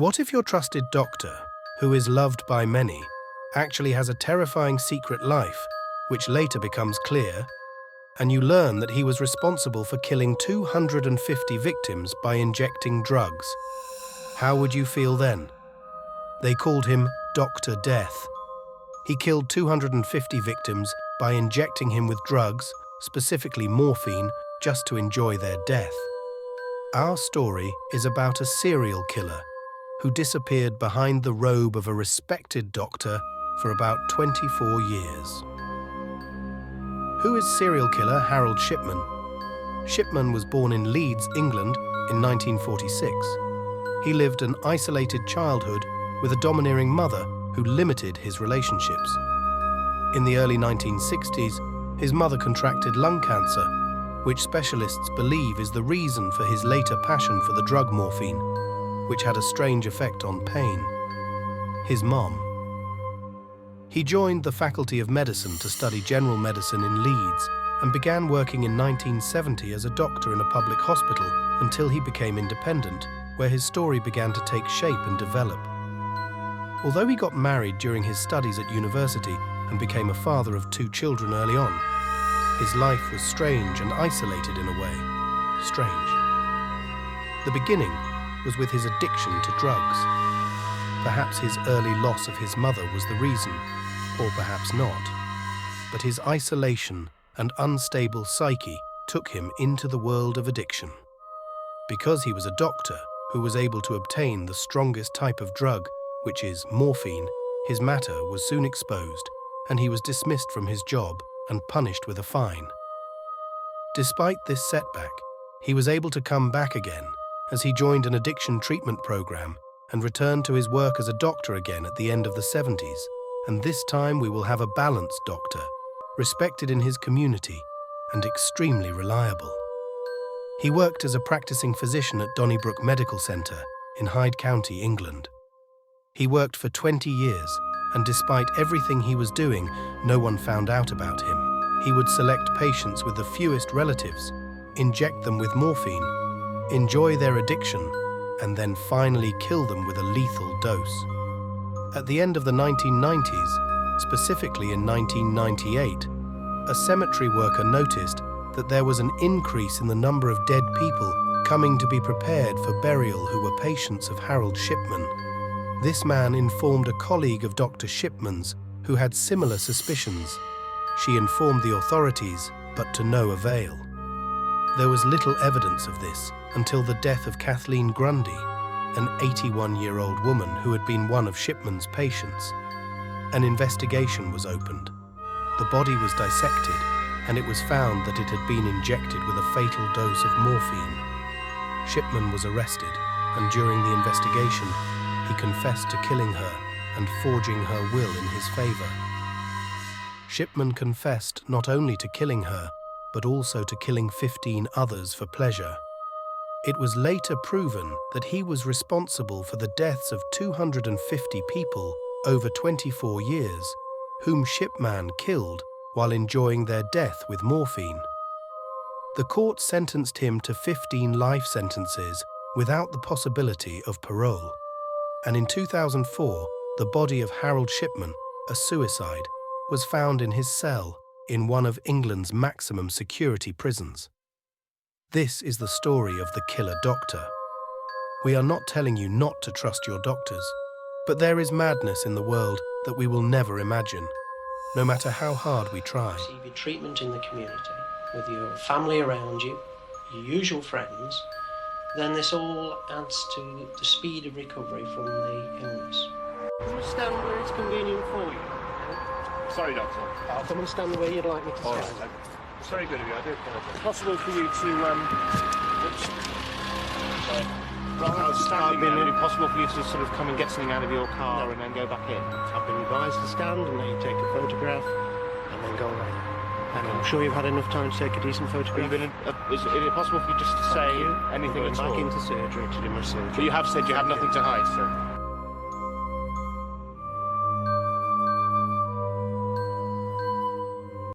What if your trusted doctor, who is loved by many, actually has a terrifying secret life, which later becomes clear, and you learn that he was responsible for killing 250 victims by injecting drugs? How would you feel then? They called him Dr. Death. He killed 250 victims by injecting him with drugs, specifically morphine, just to enjoy their death. Our story is about a serial killer who disappeared behind the robe of a respected doctor for about 24 years. Who is serial killer Harold Shipman? Shipman was born in Leeds, England in 1946. He lived an isolated childhood with a domineering mother who limited his relationships. In the early 1960s, his mother contracted lung cancer, which specialists believe is the reason for his later passion for the drug morphine, which had a strange effect on pain. His mom. He joined the Faculty of Medicine to study general medicine in Leeds and began working in 1970 as a doctor in a public hospital until he became independent, where his story began to take shape and develop. Although he got married during his studies at university and became a father of 2 children early on, his life was strange and isolated in a way. Strange. The beginning was with his addiction to drugs. Perhaps his early loss of his mother was the reason, or perhaps not. But his isolation and unstable psyche took him into the world of addiction. Because he was a doctor who was able to obtain the strongest type of drug, which is morphine, his matter was soon exposed, and he was dismissed from his job and punished with a fine. Despite this setback, he was able to come back again as he joined an addiction treatment program and returned to his work as a doctor again at the end of the 70s. And this time we will have a balanced doctor, respected in his community and extremely reliable. He worked as a practicing physician at Donnybrook Medical Centre in Hyde County, England. He worked for 20 years, and despite everything he was doing, no one found out about him. He would select patients with the fewest relatives, inject them with morphine, enjoy their addiction, and then finally kill them with a lethal dose. At the end of the 1990s, specifically in 1998, a cemetery worker noticed that there was an increase in the number of dead people coming to be prepared for burial who were patients of Harold Shipman. This man informed a colleague of Dr. Shipman's who had similar suspicions. She informed the authorities, but to no avail. There was little evidence of this until the death of Kathleen Grundy, an 81-year-old woman who had been one of Shipman's patients. An investigation was opened. The body was dissected, and it was found that it had been injected with a fatal dose of morphine. Shipman was arrested, and during the investigation, he confessed to killing her and forging her will in his favor. Shipman confessed not only to killing her, but also to killing 15 others for pleasure. It was later proven that he was responsible for the deaths of 250 people over 24 years, whom Shipman killed while enjoying their death with morphine. The court sentenced him to 15 life sentences without the possibility of parole. And in 2004, the body of Harold Shipman, a suicide, was found in his cell in one of England's maximum security prisons. This is the story of the killer doctor. We are not telling you not to trust your doctors, but there is madness in the world that we will never imagine, no matter how hard we try. Receive your treatment in the community, with your family around you, your usual friends, then this all adds to the speed of recovery from the illness. Come and stand where it's convenient for you. Sorry, Doctor. I'll come and stand where you'd like me to stand. Right. It's very good of you, I do apologise. It's possible for you to, Rather than standing there, would it be possible for you to sort of come and get something out of your car and then go back in? I've been advised to stand and then you take a photograph and then go away. And I'm sure you've had enough time to take a decent photograph. Is it possible for you just to say anything at all? Back into surgery to do my surgery. But you have said you have nothing to hide, sir.